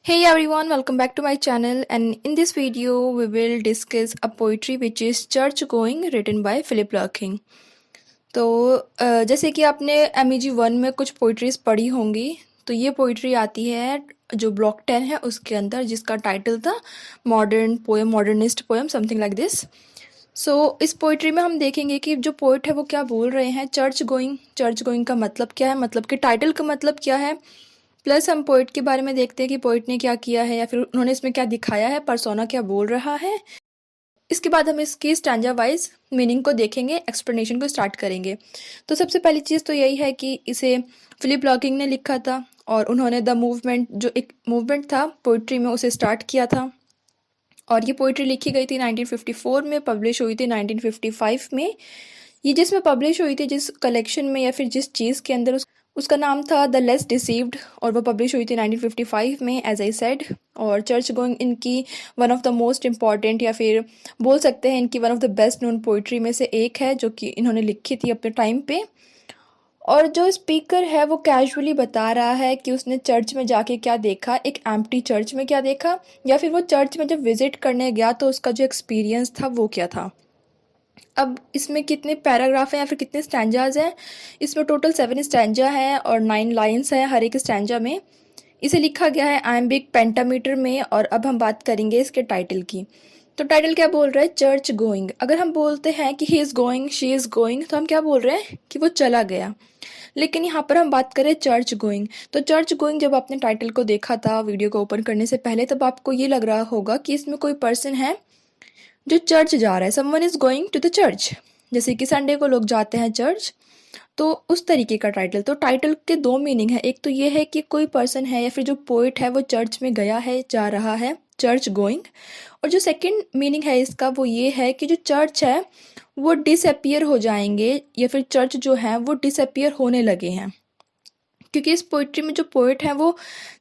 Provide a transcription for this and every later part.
Hey everyone, welcome back to my channel, and in this video we will discuss a poetry which is Church Going written by Philip Larkin. तो जैसे कि आपने MEG 1 में कुछ poetries पढ़ी होंगी, तो ये पोइट्री आती है जो ब्लॉक 10 है उसके अंदर, जिसका टाइटल था modern poem, modernist poem, something like this. So इस पोइट्री में हम देखेंगे कि जो पोइट है वो क्या बोल रहे हैं। चर्च गोइंग का मतलब क्या है, मतलब कि टाइटल का मतलब क्या है, प्लस हम पोइट के बारे में देखते हैं कि पोइट ने क्या किया है या फिर उन्होंने इसमें क्या दिखाया है, पर्सोना क्या बोल रहा है। इसके बाद हम इसकी स्टैंजा वाइज मीनिंग को देखेंगे, एक्सप्लेनेशन को स्टार्ट करेंगे। तो सबसे पहली चीज़ तो यही है कि इसे फिलिप लॉकिंग ने लिखा था और उन्होंने द मूवमेंट, जो एक मूवमेंट था पोइट्री में, उसे स्टार्ट किया था। और ये पोइट्री लिखी गई थी 1954 में, पब्लिश हुई थी 1955 में। ये जिसमें पब्लिश हुई थी, जिस कलेक्शन में या फिर जिस चीज़ के अंदर, उसका नाम था द लेस डिसीव्ड, और वो पब्लिश हुई थी 1955 में, एज आई सेड। और चर्च गोइंग इनकी one of the most important, या फिर बोल सकते हैं इनकी one of the best known poetry में से एक है, जो कि इन्होंने लिखी थी अपने टाइम पे। और जो स्पीकर है वो कैजुअली बता रहा है कि उसने चर्च में जाके क्या देखा, एक एम्प्टी चर्च में क्या देखा, या फिर वो चर्च में जब विजिट करने गया तो उसका जो एक्सपीरियंस था वो क्या था। अब इसमें कितने पैराग्राफ हैं या फिर कितने स्टैंजाज हैं, इसमें टोटल 7 स्टैंजा हैं और 9 लाइन्स हैं हर एक स्टैंजा में। इसे लिखा गया है आयम्बिक पेंटामीटर में। और अब हम बात करेंगे इसके टाइटल की। तो टाइटल क्या बोल रहा है, चर्च गोइंग। अगर हम बोलते हैं कि he is going, she is going, तो हम क्या बोल रहे हैं कि वो चला गया। लेकिन यहाँ पर हम बात करें चर्च गोइंग, तो चर्च गोइंग जब आपने टाइटल को देखा था वीडियो को ओपन करने से पहले, तब आपको ये लग रहा होगा कि इसमें कोई पर्सन है जो चर्च जा रहा है, someone is going to the church, जैसे कि संडे को लोग जाते हैं चर्च, तो उस तरीके का टाइटल। तो टाइटल के दो मीनिंग है, एक तो ये है कि कोई पर्सन है या फिर जो पोइट है वो चर्च में गया है, जा रहा है, चर्च गोइंग। और जो सेकंड मीनिंग है इसका वो ये है कि जो चर्च है वो डिसअपियर हो जाएंगे, या फिर चर्च जो है वो डिसअपियर होने लगे हैं। क्योंकि इस पोइट्री में जो पोइट हैं वो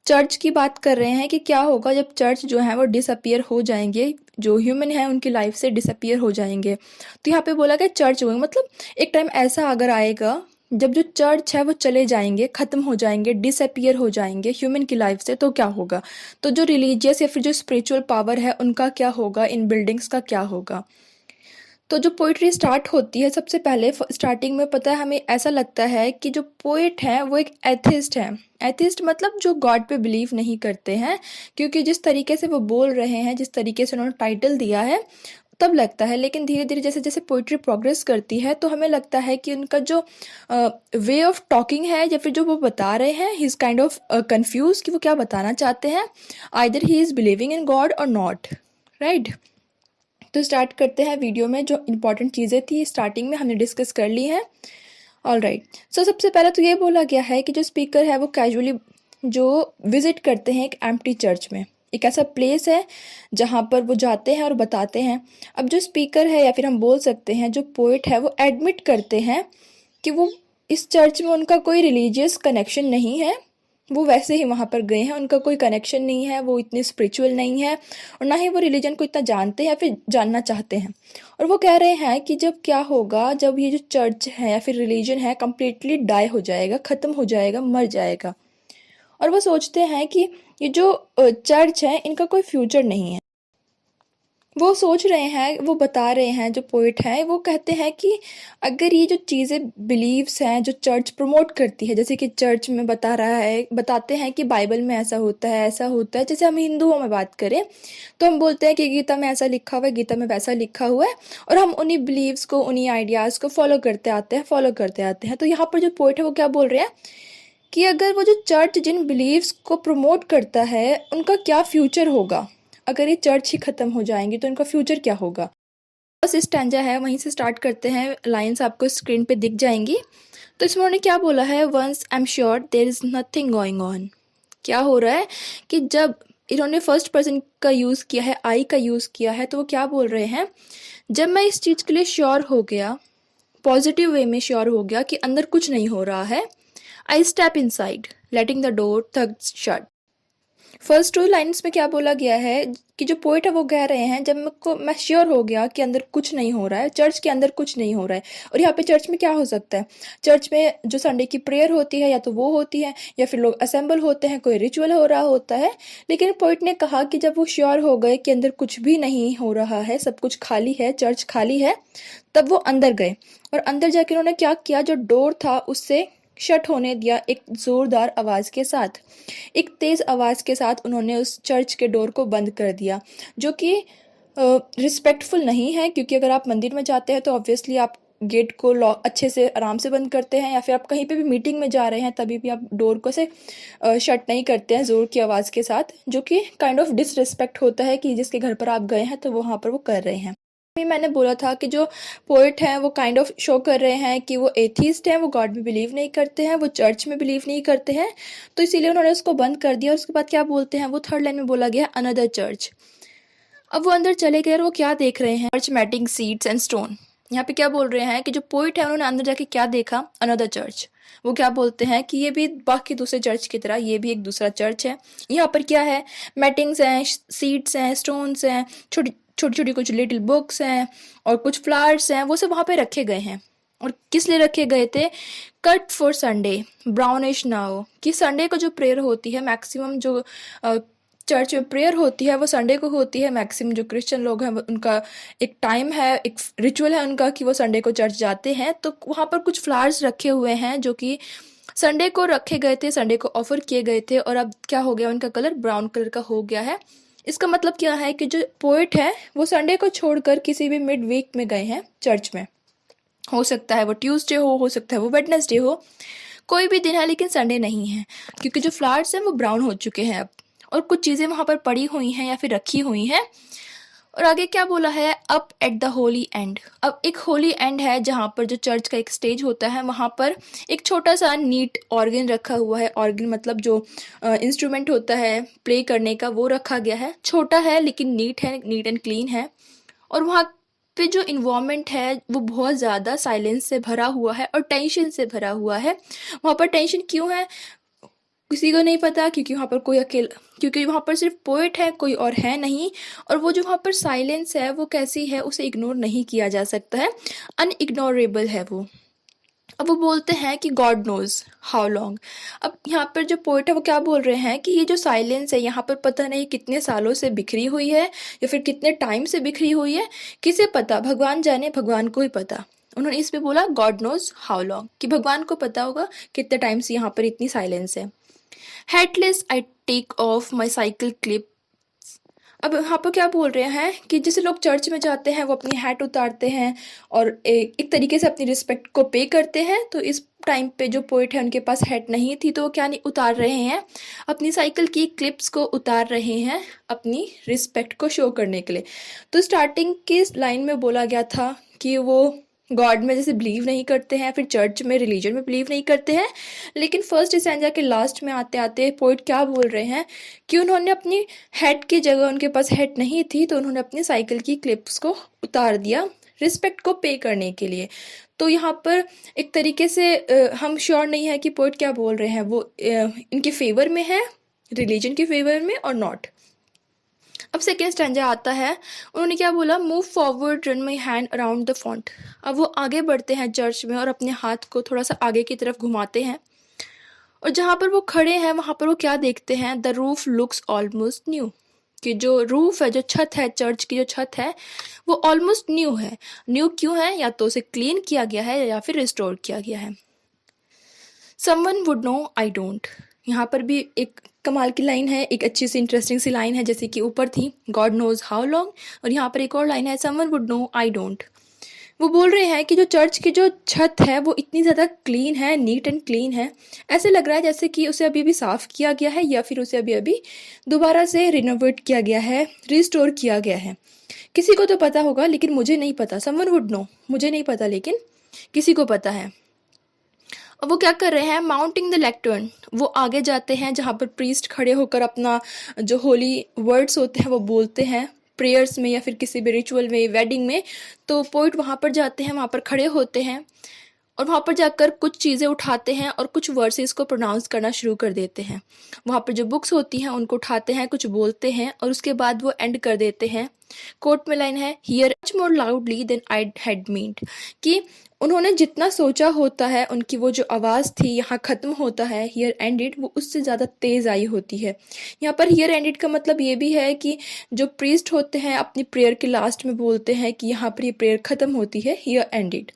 चर्च की बात कर रहे हैं कि क्या होगा जब चर्च जो है वो डिसअपियर हो जाएंगे, जो ह्यूमन है उनकी लाइफ से डिसअपियर हो जाएंगे। तो यहाँ पे बोला गया चर्च गोइंग, मतलब एक टाइम ऐसा अगर आएगा जब जो चर्च है वो चले जाएंगे, ख़त्म हो जाएंगे, डिसअपियर हो जाएंगे ह्यूमन की लाइफ से, तो क्या होगा। तो जो रिलीजियस या फिर जो स्पिरिचुअल पावर है उनका क्या होगा, इन बिल्डिंग्स का क्या होगा। तो जो पोइट्री स्टार्ट होती है, सबसे पहले स्टार्टिंग में पता है हमें ऐसा लगता है कि जो पोइट है वो एक एथिस्ट है। एथिस्ट मतलब जो गॉड पे बिलीव नहीं करते हैं, क्योंकि जिस तरीके से वो बोल रहे हैं, जिस तरीके से उन्होंने टाइटल दिया है, तब लगता है। लेकिन धीरे धीरे जैसे जैसे पोइट्री प्रोग्रेस करती है तो हमें लगता है कि उनका जो वे ऑफ टॉकिंग है या फिर जो वो बता रहे हैं, he is kind of confuse कि वो क्या बताना चाहते हैं, either he is believing in God और नॉट, राइट। तो स्टार्ट करते हैं वीडियो में। जो इंपॉर्टेंट चीज़ें थी स्टार्टिंग में हमने डिस्कस कर ली हैं। ऑल राइट, सो सबसे पहले तो ये बोला गया है कि जो स्पीकर है वो कैजुअली जो विजिट करते हैं एक एम्प्टी चर्च में, एक ऐसा प्लेस है जहाँ पर वो जाते हैं और बताते हैं। अब जो स्पीकर है या फिर हम बोल सकते हैं जो पोइट है वो एडमिट करते हैं कि वो इस चर्च में उनका कोई रिलीजियस कनेक्शन नहीं है, वो वैसे ही वहाँ पर गए हैं, उनका कोई कनेक्शन नहीं है, वो इतने स्पिरिचुअल नहीं है और ना ही वो रिलीजन को इतना जानते हैं या फिर जानना चाहते हैं। और वो कह रहे हैं कि जब क्या होगा, जब ये जो चर्च है या फिर रिलीजन है कम्प्लीटली डाई हो जाएगा, ख़त्म हो जाएगा, मर जाएगा। और वो सोचते हैं कि ये जो चर्च है इनका कोई फ्यूचर नहीं है। वो सोच रहे हैं, वो बता रहे हैं, जो पोइट हैं वो कहते हैं कि अगर ये जो चीज़ें बिलीव्स हैं जो चर्च प्रमोट करती है, जैसे कि चर्च में बता रहा है, बताते हैं कि बाइबल में ऐसा होता है, ऐसा होता है। जैसे हम हिंदुओं में बात करें तो हम बोलते हैं कि गीता में ऐसा लिखा हुआ है, गीता में वैसा लिखा हुआ है, और हम उन्हीं बिलीव्स को, उन्हीं आइडियाज़ को फॉलो करते आते हैं, फॉलो करते आते हैं। तो यहाँ पर जो पोइट है वो क्या बोल रहे हैं कि अगर वो जो चर्च जिन बिलीव्स को प्रमोट करता है उनका क्या फ्यूचर होगा, अगर ये चर्च ही ख़त्म हो जाएंगी तो इनका फ्यूचर क्या होगा। बस स्टैंजा है, वहीं से स्टार्ट करते हैं, लाइंस आपको स्क्रीन पे दिख जाएंगी। तो इसमें उन्होंने क्या बोला है, once I am sure there is nothing going on. क्या हो रहा है कि जब इन्होंने फर्स्ट पर्सन का यूज़ किया है, आई का यूज़ किया है, तो वो क्या बोल रहे हैं, जब मैं इस चीज़ के लिए श्योर हो गया, पॉजिटिव वे में श्योर हो गया कि अंदर कुछ नहीं हो रहा है, आई step inside letting the door tug shut. First 2 lines में क्या बोला गया है कि जो पोएट है वो कह रहे हैं, जब मैं श्योर हो गया कि अंदर कुछ नहीं हो रहा है, चर्च के अंदर कुछ नहीं हो रहा है। और यहाँ पे चर्च में क्या हो सकता है? चर्च में जो संडे की प्रेयर होती है या तो वो होती है, या फिर लोग असेंबल होते हैं, कोई रिचुअल हो रहा होता है। लेकिन पोएट ने कहा कि जब वो श्योर हो गए कि अंदर कुछ भी नहीं हो रहा है, सब कुछ खाली है, चर्च खाली है, तब वो अंदर गए। और अंदर जाके उन्होंने क्या किया, जो डोर था उससे शट होने दिया एक ज़ोरदार आवाज़ के साथ। एक तेज़ आवाज़ के साथ उन्होंने उस चर्च के डोर को बंद कर दिया, जो कि रिस्पेक्टफुल नहीं है, क्योंकि अगर आप मंदिर में जाते हैं तो ऑब्वियसली आप गेट को लॉक अच्छे से आराम से बंद करते हैं, या फिर आप कहीं पे भी मीटिंग में जा रहे हैं तभी भी आप डोर को से शट नहीं करते हैं ज़ोर की आवाज़ के साथ, जो कि काइंड ऑफ डिसरिस्पेक्ट होता है कि जिसके घर पर आप गए हैं तो वहाँ पर वो कर रहे हैं। भी मैंने बोला था कि जो पोएट हैं वो काइंड ऑफ शो कर रहे हैं कि वो एथीस्ट हैं, वो गॉड में बिलीव नहीं करते हैं, वो चर्च में बिलीव नहीं करते हैं, तो इसीलिए उन्होंने उसको बंद कर दिया। और उसके बाद क्या बोलते हैं, वो थर्ड लाइन में बोला गया अनदर चर्च। अब वो अंदर चले गए और वो क्या देख रहे हैं, church matting seats and stone. यहाँ पे क्या बोल रहे हैं कि जो पोइट है उन्होंने अंदर जाके क्या देखा, अनदर चर्च। वो क्या बोलते हैं कि ये भी बाकी दूसरे चर्च की तरह ये भी एक दूसरा चर्च है। यहाँ पर क्या है, मैटिंग्स हैं, सीट्स हैं, स्टोन्स हैं, छोटी छोटी छोटी कुछ लिटिल बुक्स हैं और कुछ फ्लावर्स हैं, वो सब वहाँ पे रखे गए हैं। और किस लिए रखे गए थे, cut for Sunday brownish now, कि संडे को जो प्रेयर होती है, मैक्सिमम जो चर्च में प्रेयर होती है वो संडे को होती है। मैक्सिमम जो क्रिश्चियन लोग हैं उनका एक टाइम है, एक रिचुअल है उनका कि वो संडे को चर्च जाते हैं। तो वहाँ पर कुछ फ्लावर्स रखे हुए हैं जो कि संडे को रखे गए थे, संडे को ऑफर किए गए थे, और अब क्या हो गया, उनका कलर ब्राउन कलर का हो गया है। इसका मतलब क्या है कि जो पोएट है वो संडे को छोड़कर किसी भी मिड वीक में गए हैं चर्च में। हो सकता है वो ट्यूसडे हो सकता है वो वेडनेसडे हो, कोई भी दिन है, लेकिन संडे नहीं है, क्योंकि जो फ्लावर्स हैं वो ब्राउन हो चुके हैं अब, और कुछ चीज़ें वहाँ पर पड़ी हुई हैं या फिर रखी हुई हैं। और आगे क्या बोला है, up at the Holi and. अब एक होली एंड है जहाँ पर जो चर्च का एक स्टेज होता है, वहाँ पर एक छोटा सा नीट ऑर्गन रखा हुआ है। ऑर्गन मतलब जो इंस्ट्रूमेंट होता है प्ले करने का, वो रखा गया है। छोटा है लेकिन नीट है, नीट एंड क्लीन है। और वहाँ पे जो इन्वायरमेंट है वो बहुत ज़्यादा साइलेंस से भरा हुआ है और टेंशन से भरा हुआ है। वहाँ पर टेंशन क्यों है किसी को नहीं पता, क्योंकि वहाँ पर कोई अकेला, क्योंकि वहाँ पर सिर्फ पोएट है, कोई और है नहीं। और वो जो वहाँ पर साइलेंस है वो कैसी है, उसे इग्नोर नहीं किया जा सकता है, अनइग्नोरेबल है वो। अब वो बोलते हैं कि गॉड नोज हाउ लॉन्ग। अब यहाँ पर जो पोएट है वो क्या बोल रहे हैं कि ये जो साइलेंस है यहाँ पर पता नहीं कितने सालों से बिखरी हुई है या फिर कितने टाइम से बिखरी हुई है, किसे पता, भगवान जाने, भगवान को ही पता। उन्होंने इस पे बोला गॉड नोज हाउ लॉन्ग, कि भगवान को पता होगा कितने टाइम से यहाँ पर इतनी साइलेंस है। Hatless I take off my cycle clip. अब यहाँ पर क्या बोल रहे हैं कि जैसे लोग चर्च में जाते हैं वो अपनी हैट उतारते हैं और एक तरीके से अपनी रिस्पेक्ट को पे करते हैं। तो इस टाइम पे जो पोइट है उनके पास हैट नहीं थी, तो वो क्या नहीं उतार रहे हैं, अपनी साइकिल की क्लिप्स को उतार रहे हैं अपनी रिस्पेक्ट को शो करने के लिए। तो स्टार्टिंग की लाइन में बोला गया था कि वो गॉड में जैसे बिलीव नहीं करते हैं, फिर चर्च में, रिलीजन में बिलीव नहीं करते हैं। लेकिन फर्स्ट स्टैंजा के लास्ट में आते आते पोइट क्या बोल रहे हैं कि उन्होंने अपनी हेड की जगह, उनके पास हेड नहीं थी तो उन्होंने अपनी साइकिल की क्लिप्स को उतार दिया रिस्पेक्ट को पे करने के लिए। तो यहाँ पर एक तरीके से हम श्योर नहीं है कि पोइट क्या बोल रहे हैं, वो इनके फेवर में है, रिलीजन के फेवर में और नॉट। अब सेकेंड स्टैंजा आता है, उन्होंने क्या बोला, move forward run my hand around the font. अब वो आगे बढ़ते हैं चर्च में और अपने हाथ को थोड़ा सा आगे की तरफ घुमाते हैं, और जहाँ पर वो खड़े हैं वहाँ पर वो क्या देखते हैं, the roof looks almost new, कि जो रूफ है, जो छत है, चर्च की जो छत है वो ऑलमोस्ट न्यू है। न्यू क्यों है, या तो उसे क्लीन किया गया है या फिर रिस्टोर किया गया है। Someone would know I don't. यहाँ पर भी एक कमाल की लाइन है, एक अच्छी सी इंटरेस्टिंग सी लाइन है, जैसे कि ऊपर थी गॉड नोज हाउ लॉन्ग, और यहाँ पर एक और लाइन है, someone would know I don't. वो बोल रहे हैं कि जो चर्च की जो छत है वो इतनी ज़्यादा क्लीन है, नीट एंड क्लीन है, ऐसे लग रहा है जैसे कि उसे अभी अभी साफ़ किया गया है या फिर उसे अभी अभी दोबारा से रिनोवेट किया गया है, रिस्टोर किया गया है। किसी को तो पता होगा लेकिन मुझे नहीं पता, समवन वुड नो, मुझे नहीं पता लेकिन किसी को पता है। अब वो क्या कर रहे हैं, माउंटिंग द लेक्टर्न, वो आगे जाते हैं जहाँ पर प्रीस्ट खड़े होकर अपना जो होली वर्ड्स होते हैं वो बोलते हैं प्रेयर्स में या फिर किसी भी रिचुअल में, वेडिंग में। तो पोइट वहाँ पर जाते हैं, वहाँ पर खड़े होते हैं और वहाँ पर जाकर कुछ चीज़ें उठाते हैं और कुछ वर्सेस को प्रोनाउंस करना शुरू कर देते हैं। वहाँ पर जो बुक्स होती हैं उनको उठाते हैं, कुछ बोलते हैं और उसके बाद वो एंड कर देते हैं। कोट में लाइन है, here much more loudly than I had meant, कि उन्होंने जितना सोचा होता है, उनकी वो जो आवाज़ थी यहाँ ख़त्म होता है, हियर एंडेड, वो उससे ज़्यादा तेज़ आई होती है। यहाँ पर हियर एंडेड का मतलब ये भी है कि जो प्रीस्ट होते हैं अपनी प्रेयर के लास्ट में बोलते हैं कि यहाँ पर ये प्रेयर ख़त्म होती है, हियर एंडेड।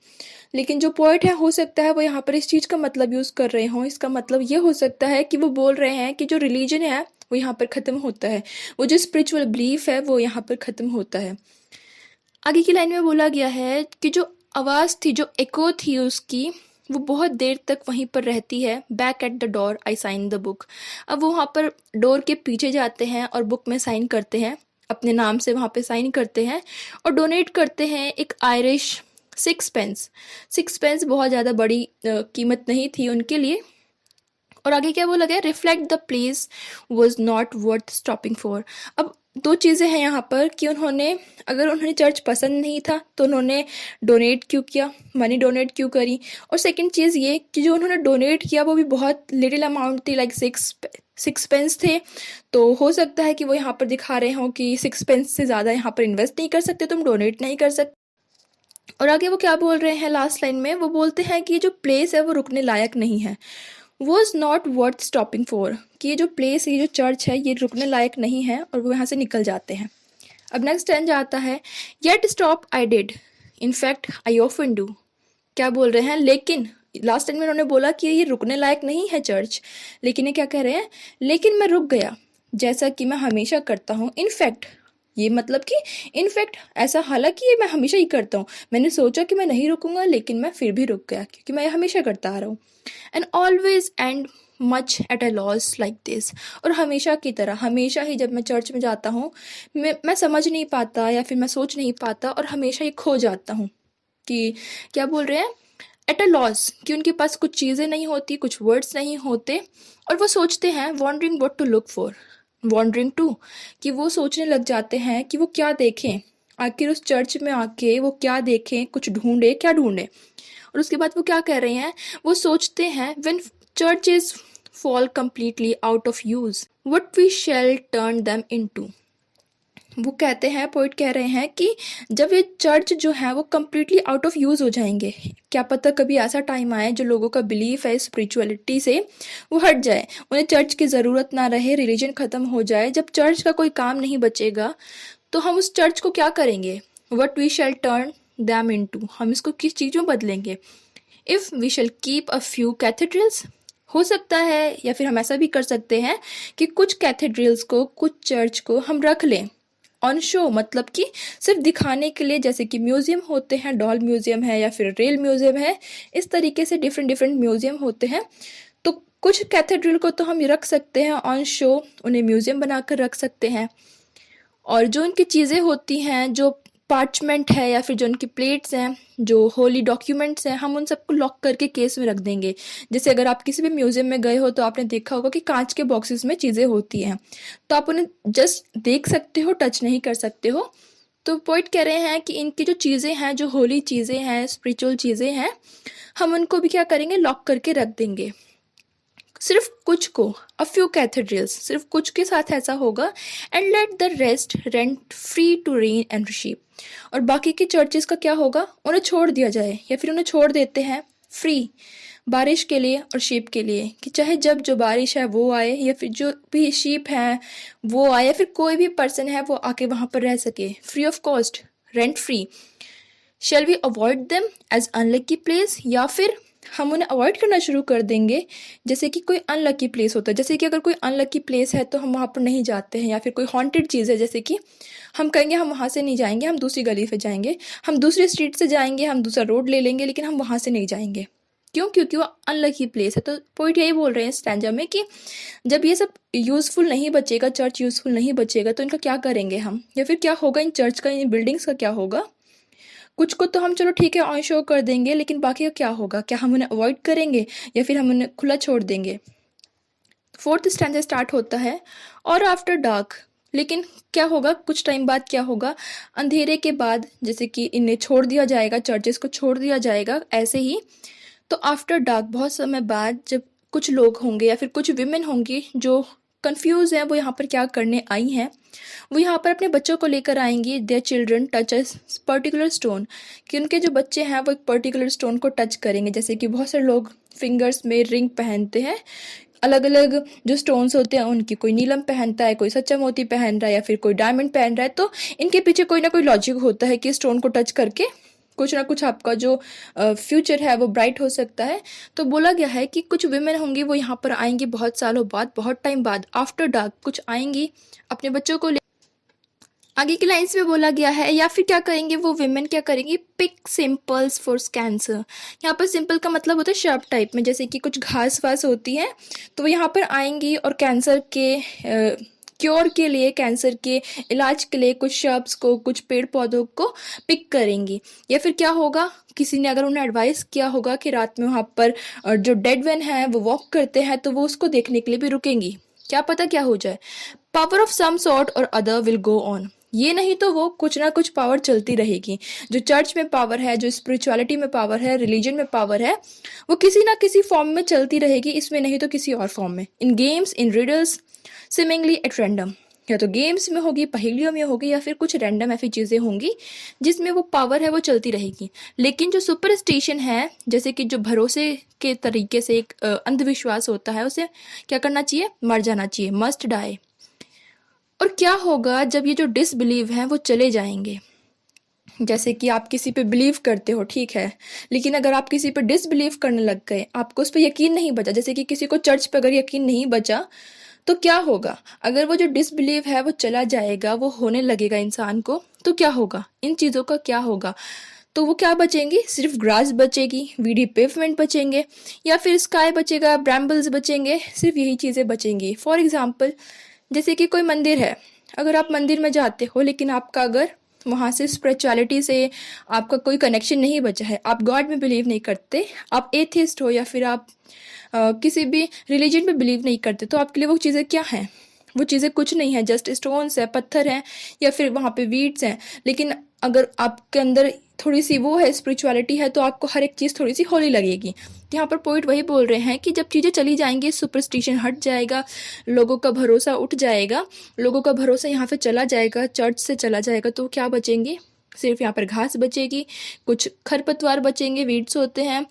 लेकिन जो पोइट है, हो सकता है वो यहाँ पर इस चीज़ का मतलब यूज़ कर रहे हों। इसका मतलब ये हो सकता है कि वो बोल रहे हैं कि जो रिलीजन है वो यहाँ पर ख़त्म होता है, वो जो स्पिरिचुअल बिलीफ है वो यहाँ पर ख़त्म होता है। आगे की लाइन में बोला गया है कि जो आवाज़ थी, जो एको थी उसकी, वो बहुत देर तक वहीं पर रहती है। Back at the door I sign the book. अब वो वहाँ पर डोर के पीछे जाते हैं और बुक में साइन करते हैं, अपने नाम से वहाँ पे साइन करते हैं और डोनेट करते हैं एक आयरिश 6 पेंस। 6 पेंस बहुत ज़्यादा बड़ी कीमत नहीं थी उनके लिए। और आगे क्या बोला गया, reflect the place was not worth stopping for. अब दो चीज़ें हैं यहाँ पर कि अगर उन्हें चर्च पसंद नहीं था तो उन्होंने डोनेट क्यों किया, मनी डोनेट क्यों करी। और सेकंड चीज़ ये कि जो उन्होंने डोनेट किया वो भी बहुत लिटिल अमाउंट थी, लाइक 6 पेंस थे। तो हो सकता है कि वो यहाँ पर दिखा रहे हों कि 6 पेंस से ज़्यादा यहाँ पर इन्वेस्ट नहीं कर सकते, तुम डोनेट नहीं कर सकते। और आगे वो क्या बोल रहे हैं लास्ट लाइन में, वो बोलते हैं कि जो प्लेस है वो रुकने लायक नहीं है, was not worth stopping for, कि ये जो प्लेस, ये जो चर्च है, ये रुकने लायक नहीं है, और वो यहाँ से निकल जाते हैं। अब नेक्स्ट स्टैंजा आता है, yet stop I did, in fact I often do. क्या बोल रहे हैं, लेकिन लास्ट टाइम में उन्होंने बोला कि ये रुकने लायक नहीं है चर्च, लेकिन ये क्या कह रहे हैं, लेकिन मैं रुक गया जैसा कि मैं हमेशा करता हूँ। इनफैक्ट, ये मतलब कि इनफैक्ट ऐसा, हालांकि ये मैं हमेशा ही करता हूँ, मैंने सोचा कि मैं नहीं रुकूंगा लेकिन मैं फिर भी रुक गया क्योंकि मैं हमेशा करता आ रहा हूँ। And always and much at a loss like this. और हमेशा की तरह, हमेशा ही जब मैं चर्च में जाता हूँ, मैं समझ नहीं पाता या फिर मैं सोच नहीं पाता और हमेशा ही खो जाता हूँ। कि क्या बोल रहे हैं, एट अ लॉस, कि उनके पास कुछ चीज़ें नहीं होती, कुछ वर्ड्स नहीं होते, और वो सोचते हैं wondering what to look for, wondering too, कि वो सोचने लग जाते हैं कि वो क्या देखें, आखिर उस चर्च में आके वो क्या देखें, कुछ ढूंढे, क्या ढूंढे। और उसके बाद वो क्या कह रहे हैं, वो सोचते हैं when churches fall completely out of use what we shall turn them into। वो कहते हैं, पोइट कह रहे हैं कि जब ये चर्च जो है वो कम्प्लीटली आउट ऑफ यूज़ हो जाएंगे, क्या पता कभी ऐसा टाइम आए जो लोगों का बिलीफ है स्पिरिचुअलिटी से वो हट जाए, उन्हें चर्च की ज़रूरत ना रहे, रिलीजन ख़त्म हो जाए। जब चर्च का कोई काम नहीं बचेगा तो हम उस चर्च को क्या करेंगे, what we shall turn them into, हम इसको किस चीज़ में बदलेंगे। If we shall keep a few cathedrals, हो सकता है, या फिर हम ऐसा भी कर सकते हैं कि कुछ कैथेड्रल्स को, कुछ चर्च को हम रख लें ऑन शो, मतलब कि सिर्फ दिखाने के लिए, जैसे कि म्यूज़ियम होते हैं, डॉल म्यूज़ियम है या फिर रेल म्यूज़ियम है, इस तरीके से डिफरेंट डिफरेंट म्यूज़ियम होते हैं। तो कुछ कैथेड्रल को तो हम रख सकते हैं ऑन शो, उन्हें म्यूज़ियम बनाकर रख सकते हैं। और जो उनकी चीज़ें होती हैं, जो पार्चमेंट है या फिर जो उनकी प्लेट्स हैं, जो होली डॉक्यूमेंट्स हैं, हम उन सबको लॉक करके केस में रख देंगे। जैसे अगर आप किसी भी म्यूज़ियम में गए हो तो आपने देखा होगा कि कांच के बॉक्सेस में चीज़ें होती हैं, तो आप उन्हें जस्ट देख सकते हो, टच नहीं कर सकते हो। तो पॉइंट कह रहे हैं कि इनकी जो चीज़ें हैं, जो होली चीज़ें हैं, स्पिरिचुअल चीज़ें हैं, हम उनको भी क्या करेंगे, लॉक करके रख देंगे। सिर्फ कुछ को, अ फ्यू कैथेड्रल्स, सिर्फ कुछ के साथ ऐसा होगा। And let the rest rent free to rain and reship, और बाकी की चर्चेस का क्या होगा, उन्हें छोड़ दिया जाए, या फिर उन्हें छोड़ देते हैं फ्री, बारिश के लिए और शीप के लिए, कि चाहे जब जो बारिश है वो आए, या फिर जो भी शीप है वो आए, या फिर कोई भी पर्सन है वो आके वहाँ पर रह सके, free of cost, rent free. Shall we avoid them as unlucky place, या फिर हम उन्हें अवॉइड करना शुरू कर देंगे जैसे कि कोई अनलकी प्लेस होता है। जैसे कि अगर कोई अनलकी प्लेस है तो हम वहाँ पर नहीं जाते हैं, या फिर कोई हॉन्टेड चीज़ है, जैसे कि हम कहेंगे हम वहाँ से नहीं जाएंगे, हम दूसरी गली से जाएंगे, हम दूसरी स्ट्रीट से जाएंगे, हम दूसरा रोड ले लेंगे, लेकिन हम वहाँ से नहीं जाएंगे। क्यों, क्योंकि वो अनलकी प्लेस है। तो पॉइंट यही बोल रहे हैं स्टैंजा में कि जब ये सब यूज़फुल नहीं बचेगा, चर्च यूज़फुल नहीं बचेगा, तो इनका क्या करेंगे हम, या फिर क्या होगा इन चर्च का, इन बिल्डिंग्स का क्या होगा। कुछ को तो हम चलो ठीक है ऑन शो कर देंगे, लेकिन बाकी का क्या होगा, क्या हम उन्हें अवॉइड करेंगे या फिर हम उन्हें खुला छोड़ देंगे। फोर्थ स्टैंजा स्टार्ट होता है, और आफ्टर डार्क, लेकिन क्या होगा, कुछ टाइम बाद क्या होगा, अंधेरे के बाद, जैसे कि इन्हें छोड़ दिया जाएगा, चर्चेस को छोड़ दिया जाएगा, ऐसे ही तो आफ्टर डार्क बहुत समय बाद जब कुछ लोग होंगे या फिर कुछ विमेन होंगी जो कंफ्यूज हैं, वो यहाँ पर क्या करने आई हैं, वो यहाँ पर अपने बच्चों को लेकर आएंगी। Their children touch a particular stone, कि उनके जो बच्चे हैं वो एक पर्टिकुलर स्टोन को टच करेंगे। जैसे कि बहुत सारे लोग फिंगर्स में रिंग पहनते हैं, अलग अलग जो स्टोन्स होते हैं उनकी, कोई नीलम पहनता है, कोई सच्चा मोती पहन रहा है या फिर कोई डायमंड पहन रहा है। तो इनके पीछे कोई ना कोई लॉजिक होता है कि स्टोन को टच करके कुछ ना कुछ आपका जो फ्यूचर है वो ब्राइट हो सकता है। तो बोला गया है कि कुछ विमेन होंगी वो यहाँ पर आएंगी बहुत सालों बाद, बहुत टाइम बाद, आफ्टर डार्क कुछ आएंगी अपने बच्चों को। आगे की लाइन्स में बोला गया है, या फिर क्या करेंगे वो विमेन, क्या करेंगी, पिक सिंपल्स फॉर कैंसर। यहाँ पर सिंपल का मतलब होता है शार्प टाइप में, जैसे कि कुछ घास वास होती है तो वो यहाँ पर आएंगी और कैंसर के क्योर के लिए, कैंसर के इलाज के लिए कुछ शर्ब्स को, कुछ पेड़ पौधों को पिक करेंगी। या फिर क्या होगा, किसी ने अगर उन्हें एडवाइस किया होगा कि रात में वहाँ पर जो डेड वन है वो वॉक करते हैं, तो वो उसको देखने के लिए भी रुकेंगी। क्या पता क्या हो जाए, पावर ऑफ सम सॉर्ट और अदर विल गो ऑन। ये नहीं तो वो कुछ ना कुछ पावर चलती रहेगी। जो चर्च में पावर है, जो स्पिरिचुअलिटी में पावर है, रिलीजन में पावर है, वो किसी ना किसी फॉर्म में चलती रहेगी, इसमें नहीं तो किसी और फॉर्म में। In games, in riddles, seemingly at random, या तो गेम्स में होगी, पहेलियों में होगी, या फिर कुछ रैंडम ऐसी चीज़ें होंगी जिसमें वो पावर है वो चलती रहेगी। लेकिन जो सुपरस्टिशन है, जैसे कि जो भरोसे के तरीके से एक अंधविश्वास होता है, उसे क्या करना चाहिए, मर जाना चाहिए, मस्ट डाई। और क्या होगा जब ये जो डिसबिलीव हैं वो चले जाएंगे। जैसे कि आप किसी पे बिलीव करते हो, ठीक है, लेकिन अगर आप किसी पे डिसबिलीव करने लग गए, आपको उस पर यकीन नहीं बचा, जैसे कि किसी को चर्च पे अगर यकीन नहीं बचा, तो क्या होगा, अगर वो जो डिसबिलीव है वो चला जाएगा, वो होने लगेगा इंसान को, तो क्या होगा, इन चीज़ों का क्या होगा। तो वो क्या बचेंगी, सिर्फ ग्रास बचेगी, वीडी पेवमेंट बचेंगे, या फिर स्काई बचेगा, ब्रैम्बल्स बचेंगे, सिर्फ यही चीज़ें बचेंगी। फॉर एग्जाम्पल, जैसे कि कोई मंदिर है, अगर आप मंदिर में जाते हो लेकिन आपका अगर वहाँ से स्पिरिचुअलिटी से आपका कोई कनेक्शन नहीं बचा है, आप गॉड में बिलीव नहीं करते, आप एथिस्ट हो, या फिर आप किसी भी रिलीजन में बिलीव नहीं करते, तो आपके लिए वो चीज़ें क्या हैं, वो चीज़ें कुछ नहीं है, जस्ट स्टोन्स है, पत्थर हैं, या फिर वहाँ पे वीड्स हैं। लेकिन अगर आपके अंदर थोड़ी सी वो है, स्पिरिचुअलिटी है, तो आपको हर एक चीज़ थोड़ी सी होली लगेगी। यहाँ पर पॉइंट वही बोल रहे हैं कि जब चीज़ें चली जाएंगी, सुपरस्टिशन हट जाएगा, लोगों का भरोसा उठ जाएगा, लोगों का भरोसा यहाँ से चला जाएगा, चर्च से चला जाएगा, तो क्या बचेंगे, सिर्फ यहाँ पर घास बचेगी, कुछ खरपतवार बचेंगे, वीड्स होते हैं,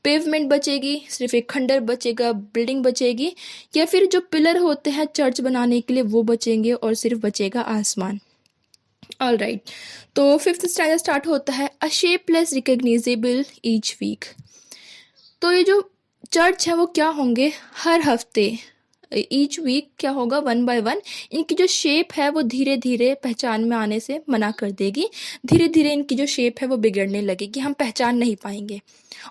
पेवमेंट बचेगी, सिर्फ एक खंडर बचेगा, बिल्डिंग बचेगी, या फिर जो पिलर होते हैं चर्च बनाने के लिए वो बचेंगे, और सिर्फ बचेगा आसमान। ऑल राइट, तो फिफ्थ स्टैंडर्ड स्टार्ट होता है, अ शेपलेस रिकग्निजेबल ईच वीक। तो ये जो चर्च है वो क्या होंगे, हर हफ्ते, ईच वीक क्या होगा, वन बाय वन इनकी जो शेप है वो धीरे धीरे पहचान में आने से मना कर देगी, धीरे धीरे इनकी जो शेप है वो बिगड़ने लगेगी, हम पहचान नहीं पाएंगे,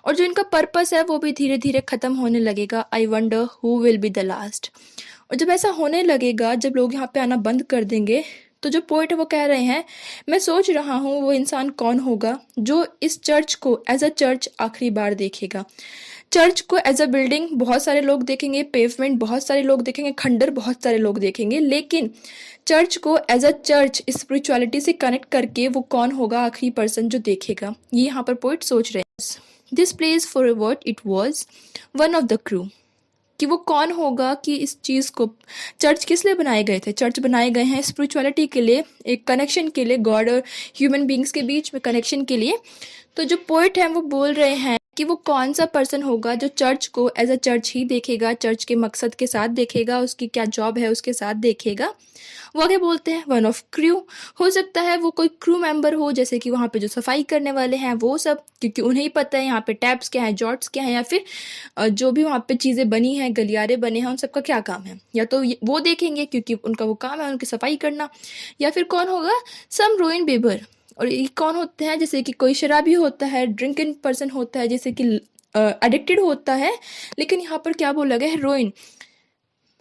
और जो इनका पर्पस है वो भी धीरे धीरे ख़त्म होने लगेगा। I wonder who will be the last. और जब ऐसा होने लगेगा, जब लोग यहाँ पे आना बंद कर देंगे, तो जो पोइट है वो कह रहे हैं, मैं सोच रहा हूँ वो इंसान कौन होगा जो इस चर्च को एज अ चर्च आखिरी बार देखेगा। चर्च को एज अ बिल्डिंग बहुत सारे लोग देखेंगे, पेवमेंट बहुत सारे लोग देखेंगे, खंडर बहुत सारे लोग देखेंगे, लेकिन चर्च को एज अ चर्च स्पिरिचुअलिटी से कनेक्ट करके वो कौन होगा आखिरी पर्सन जो देखेगा, ये यहाँ पर पोइट सोच रहे हैं। This place for what it was one of the crew, कि वो कौन होगा, कि इस चीज़ को, चर्च किस लिए बनाए गए थे, चर्च बनाए गए हैं स्पिरिचुअलिटी के लिए, एक कनेक्शन के लिए, गॉड और ह्यूमन बींग्स के बीच में कनेक्शन के लिए। तो जो पोइट हैं वो बोल रहे हैं कि वो कौन सा पर्सन होगा जो चर्च को एज अ चर्च ही देखेगा, चर्च के मकसद के साथ देखेगा, उसकी क्या जॉब है उसके साथ देखेगा। वो आगे बोलते हैं, वन ऑफ क्रू, हो सकता है वो कोई क्रू मेंबर हो, जैसे कि वहाँ पे जो सफाई करने वाले हैं वो सब, क्योंकि उन्हें ही पता है यहाँ पे टैप्स क्या है, जॉट्स क्या है, या फिर जो भी वहाँ पे चीज़ें बनी हैं, गलियारे बने हैं, उन सबका क्या काम है, या तो वो देखेंगे क्योंकि उनका वो काम है उनकी सफाई करना। या फिर कौन होगा, सम रोइन बेबर, और ये कौन होते हैं, जैसे कि कोई शराबी होता है, ड्रिंकिंग पर्सन होता है, जैसे कि एडिक्टेड होता है, लेकिन यहाँ पर क्या बोला गया है, रोइन,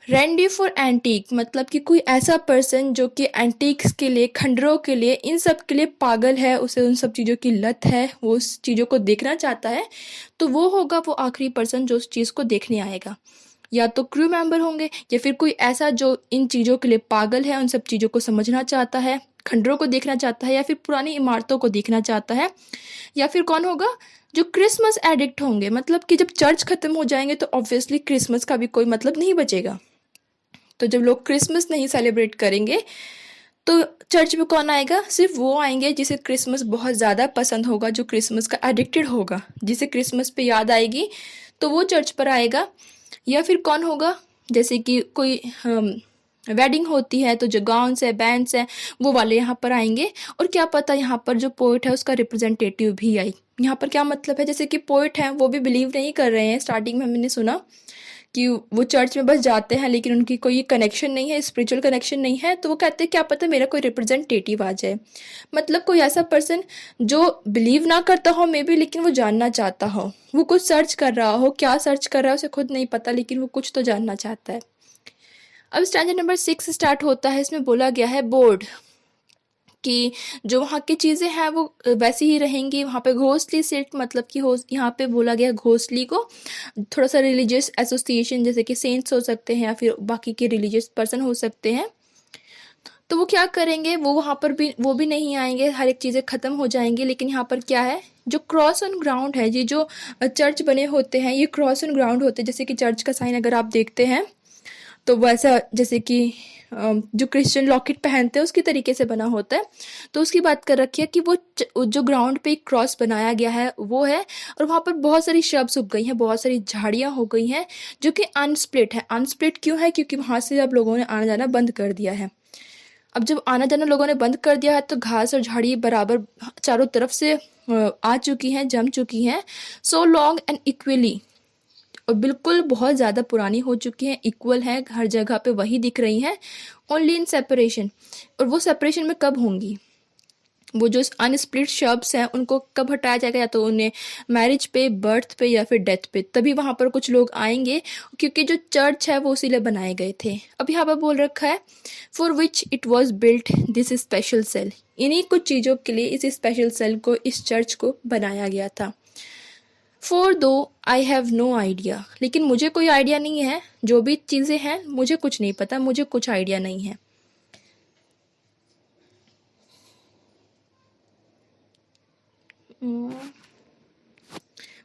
रेंडी फॉर एंटीक, मतलब कि कोई ऐसा पर्सन जो कि एंटीक्स के लिए, खंडरों के लिए, इन सब के लिए पागल है, उसे उन सब चीज़ों की लत है, वो उस चीज़ों को देखना चाहता है, तो वो होगा वो आखिरी पर्सन जो उस चीज़ को देखने आएगा। या तो क्रू मेंबर होंगे, या फिर कोई ऐसा जो इन चीज़ों के लिए पागल है, उन सब चीज़ों को समझना चाहता है, खंडरों को देखना चाहता है, या फिर पुरानी इमारतों को देखना चाहता है। या फिर कौन होगा, जो क्रिसमस एडिक्ट होंगे, मतलब कि जब चर्च ख़त्म हो जाएंगे तो ऑब्वियसली क्रिसमस का भी कोई मतलब नहीं बचेगा। तो जब लोग क्रिसमस नहीं सेलिब्रेट करेंगे तो चर्च में कौन आएगा? सिर्फ वो आएंगे जिसे क्रिसमस बहुत ज़्यादा पसंद होगा, जो क्रिसमस का एडिक्टेड होगा, जिसे क्रिसमस पे याद आएगी तो वो चर्च पर आएगा। या फिर कौन होगा, जैसे कि कोई वेडिंग होती है तो जो गाउन्स है, बैंड्स हैं, वो वाले यहाँ पर आएंगे। और क्या पता यहाँ पर जो पोइट है उसका रिप्रेजेंटेटिव भी आई। यहाँ पर क्या मतलब है, जैसे कि पोइट हैं वो भी बिलीव नहीं कर रहे हैं। स्टार्टिंग में हमने सुना कि वो चर्च में बस जाते हैं लेकिन उनकी कोई कनेक्शन नहीं है, स्पिरिचुअल कनेक्शन नहीं है, तो वो कहते हैं क्या पता मेरा कोई रिप्रेजेंटेटिव आ जाए। मतलब कोई ऐसा पर्सन जो बिलीव ना करता हो मे बी, लेकिन वो जानना चाहता हो, वो कुछ सर्च कर रहा हो, क्या सर्च कर रहा है उसे खुद नहीं पता, लेकिन वो कुछ तो जानना चाहता है। अब स्टैंडर्ड नंबर 6 स्टार्ट होता है। इसमें बोला गया है बोर्ड कि जो वहाँ की चीज़ें हैं वो वैसी ही रहेंगी। वहाँ पे घोस्टली सिट, मतलब कि हो यहाँ पे बोला गया घोस्टली को थोड़ा सा रिलीजियस एसोसिएशन, जैसे कि सेंट्स हो सकते हैं या फिर बाकी के रिलीजियस पर्सन हो सकते हैं। तो वो क्या करेंगे, वो वहाँ पर भी वो भी नहीं आएंगे, हर एक चीज़ें ख़त्म हो जाएंगी। लेकिन यहाँ पर क्या है, जो क्रॉस ऑन ग्राउंड है, ये जो चर्च बने होते हैं ये क्रॉस ऑन ग्राउंड होते हैं। जैसे कि चर्च का साइन अगर आप देखते हैं तो वैसा, जैसे कि जो क्रिश्चियन लॉकेट पहनते हैं उसकी तरीके से बना होता है। तो उसकी बात कर रखी है कि वो जो ग्राउंड पे एक क्रॉस बनाया गया है वो है, और वहाँ पर बहुत सारी श्रब्स उग गई हैं, बहुत सारी झाड़ियाँ हो गई हैं जो कि अनस्प्लिट है। अनस्प्लिट क्यों है? क्योंकि वहाँ से अब लोगों ने आना जाना बंद कर दिया है। अब जब आना जाना लोगों ने बंद कर दिया है तो घास और झाड़ी बराबर चारों तरफ से आ चुकी हैं, जम चुकी हैं। सो लॉन्ग एंड इक्वली, और बिल्कुल बहुत ज़्यादा पुरानी हो चुकी हैं, इक्वल है, हर जगह पे वही दिख रही हैं, ओनली इन सेपरेशन। और वो सेपरेशन में कब होंगी? वो जो अनस्प्लिट शब्स हैं उनको कब हटाया जाएगा? या तो उन्हें मैरिज पे, बर्थ पे या फिर डेथ पे, तभी वहाँ पर कुछ लोग आएंगे, क्योंकि जो चर्च है वो इसीलिए बनाए गए थे। अब यहाँ पर बोल रखा है for which it was built this special shell, इन्हीं कुछ चीज़ों के लिए इस स्पेशल सेल को, इस चर्च को बनाया गया था। फॉर दो आई हैव नो आइडिया, लेकिन मुझे कोई आइडिया नहीं है, जो भी चीज़ें हैं मुझे कुछ नहीं पता, मुझे कुछ आइडिया नहीं है।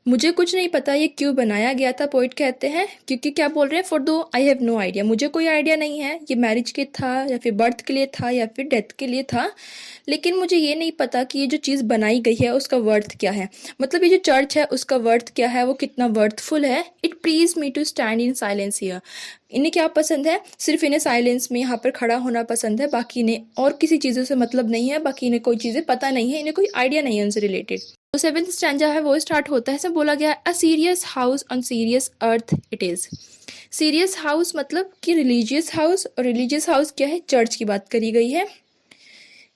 मुझे कुछ नहीं पता ये क्यों बनाया गया था, पोइट कहते हैं, क्योंकि क्या बोल रहे हैं, फॉर दो आई हैव नो आइडिया, मुझे कोई आइडिया नहीं है ये मैरिज के था या फिर बर्थ के लिए था या फिर डेथ के लिए था, लेकिन मुझे ये नहीं पता कि ये जो चीज़ बनाई गई है उसका वर्थ क्या है। मतलब ये जो चर्च है उसका वर्थ क्या है, वो कितना वर्थफुल है। It please me to stand in silence here, इन्हें क्या पसंद है, सिर्फ इन्हें साइलेंस में यहाँ पर खड़ा होना पसंद है, बाकी इन्हें और किसी चीज़ों से मतलब नहीं है, बाकी इन्हें कोई चीज़ें पता नहीं है, इन्हें कोई आइडिया नहीं है उनसे रिलेटेड। तो 7th स्टैंजा है वो स्टार्ट होता है, इसमें बोला गया a serious house on serious earth it is. Serious house मतलब कि रिलीजियस हाउस, और रिलीजियस हाउस क्या है, चर्च की बात करी गई है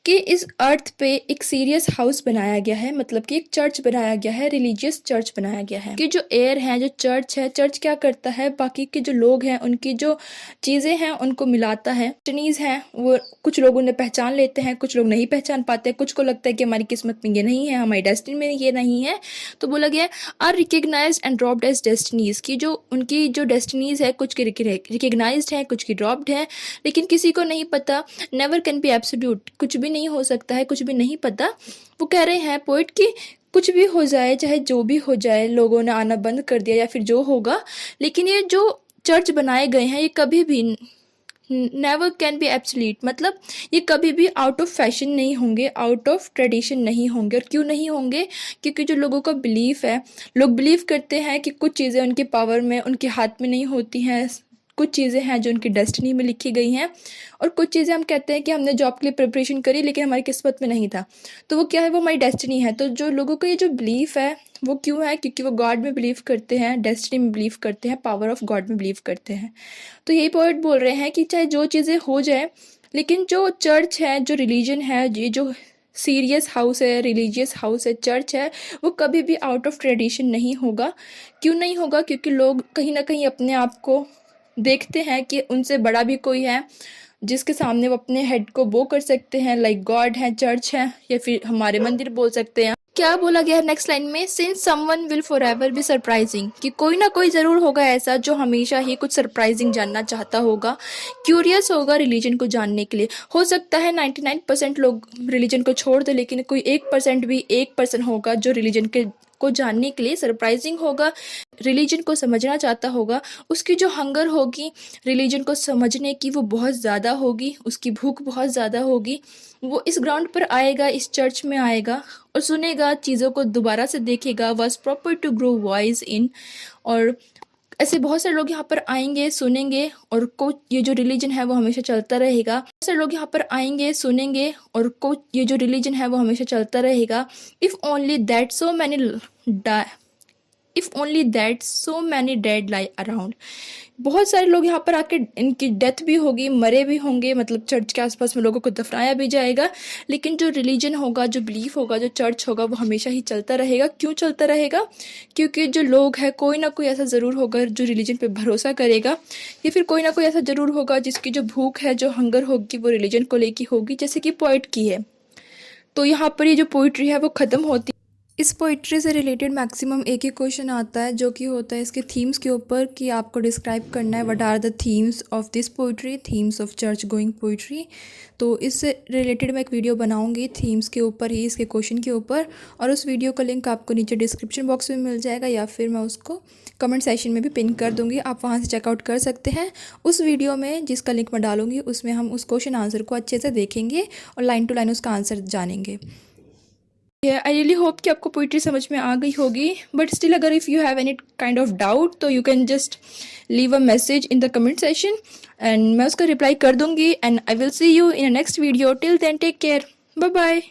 कि इस अर्थ पे एक सीरियस हाउस बनाया गया है, मतलब कि एक चर्च बनाया गया है, रिलीजियस चर्च बनाया गया है। कि जो एयर है, जो चर्च है, चर्च क्या करता है, बाकी के जो लोग हैं उनकी जो चीज़ें हैं उनको मिलाता है। डेस्टिनीज हैं वो कुछ लोग उन्हें पहचान लेते हैं, कुछ लोग नहीं पहचान पाते, कुछ को लगता है कि हमारी किस्मत में ये नहीं है, हमारी डेस्टिनी में ये नहीं है। तो बोला गया are recognised and dropped as destinies, की जो उनकी जो डेस्टिनीज है कुछ की रिकग्नाइज्ड है, कुछ की ड्रॉप्ड है, लेकिन किसी को नहीं पता। नेवर कैन बी एब्सोल्यूट, कुछ भी नहीं हो सकता है, कुछ भी नहीं पता। वो कह रहे हैं पोइट कि कुछ भी हो जाए, चाहे जो भी हो जाए, लोगों ने आना बंद कर दिया या फिर जो होगा, लेकिन ये जो चर्च बनाए गए हैं ये कभी भी नेवर कैन बी एब्सोल्यूट, मतलब ये कभी भी आउट ऑफ फैशन नहीं होंगे, आउट ऑफ ट्रेडिशन नहीं होंगे। और क्यों नहीं होंगे? क्योंकि जो लोगों का बिलीफ है, लोग बिलीव करते हैं कि कुछ चीज़ें उनके पावर में, उनके हाथ में नहीं होती हैं, कुछ चीज़ें हैं जो उनकी डेस्टिनी में लिखी गई हैं, और कुछ चीज़ें हम कहते हैं कि हमने जॉब के लिए प्रिपरेशन करी लेकिन हमारी किस्मत में नहीं था, तो वो क्या है, वो हमारी डेस्टिनी है। तो जो लोगों का ये जो बिलीफ है वो क्यों है? क्योंकि वो गॉड में बिलीव करते हैं, डेस्टिनी में बिलीव करते हैं, पावर ऑफ गॉड में बिलीव करते हैं। तो यही पॉइंट बोल रहे हैं कि चाहे जो चीज़ें हो जाए, लेकिन जो चर्च है, जो रिलीजन है, ये जो सीरियस हाउस है, रिलीजियस हाउस है, चर्च है, वो कभी भी आउट ऑफ ट्रेडिशन नहीं होगा। क्यों नहीं होगा? क्योंकि लोग कहीं ना कहीं अपने आप को देखते हैं कि उनसे बड़ा भी कोई है जिसके सामने वो अपने हेड को बो कर सकते हैं, लाइक गॉड है, चर्च है, या फिर हमारे मंदिर बोल सकते हैं। क्या बोला गया है नेक्स्ट लाइन में, since someone will forever B surprising, कि कोई ना कोई ज़रूर होगा ऐसा जो हमेशा ही कुछ सरप्राइजिंग जानना चाहता होगा, क्यूरियस होगा रिलीजन को जानने के लिए। हो सकता है 99% लोग रिलीजन को छोड़ दे, लेकिन कोई 1% भी 1% होगा जो रिलीजन के को जानने के लिए सरप्राइजिंग होगा, रिलीजन को समझना चाहता होगा, उसकी जो हंगर होगी रिलीजन को समझने की वो बहुत ज़्यादा होगी, उसकी भूख बहुत ज़्यादा होगी। वो इस ग्राउंड पर आएगा, इस चर्च में आएगा और सुनेगा, चीज़ों को दोबारा से देखेगा, was proper to grow wise in. और ऐसे बहुत सारे लोग यहाँ पर आएंगे, सुनेंगे और को ये जो रिलीजन है वो हमेशा चलता रहेगा। बहुत सारे लोग यहाँ पर आएंगे, सुनेंगे और को ये जो रिलीजन है वो हमेशा चलता रहेगा। If only that so many dead lie around. बहुत सारे लोग यहाँ पर आके इनकी डेथ भी होगी, मरे भी होंगे, मतलब चर्च के आसपास में लोगों को दफनाया भी जाएगा। लेकिन जो रिलीजन होगा, जो बिलीफ होगा, जो चर्च होगा वो हमेशा ही चलता रहेगा। क्यों चलता रहेगा? क्योंकि जो लोग हैं, कोई ना कोई ऐसा ज़रूर होगा जो रिलीजन पे भरोसा करेगा, या फिर कोई ना कोई ऐसा ज़रूर होगा जिसकी जो भूख है, जो हंगर होगी वो रिलीजन को लेके होगी, जैसे कि पोइट की है। तो यहाँ पर ये जो पोइट्री है वो ख़त्म होती। इस पोइट्री से रिलेटेड मैक्सिमम एक ही क्वेश्चन आता है, जो कि होता है इसके थीम्स के ऊपर, कि आपको डिस्क्राइब करना है what are the themes of this poetry, themes of church going poetry. तो इससे रिलेटेड मैं एक वीडियो बनाऊंगी थीम्स के ऊपर ही, इसके क्वेश्चन के ऊपर, और उस वीडियो का लिंक आपको नीचे डिस्क्रिप्शन बॉक्स में मिल जाएगा, या फिर मैं उसको कमेंट सेक्शन में भी पिन कर दूंगी, आप वहाँ से चेकआउट कर सकते हैं। उस वीडियो में जिसका लिंक मैं डालूंगी उसमें हम उस क्वेश्चन आंसर को अच्छे से देखेंगे और लाइन टू लाइन उसका आंसर जानेंगे। आई रियली होप कि आपको पोइट्री समझ में आ गई होगी, बट स्टिल अगर if you have any kind of doubt तो you can just leave a message in the comment session and मैं उसका रिप्लाई कर दूंगी। And I will see you in a next video. Till then take care, bye bye.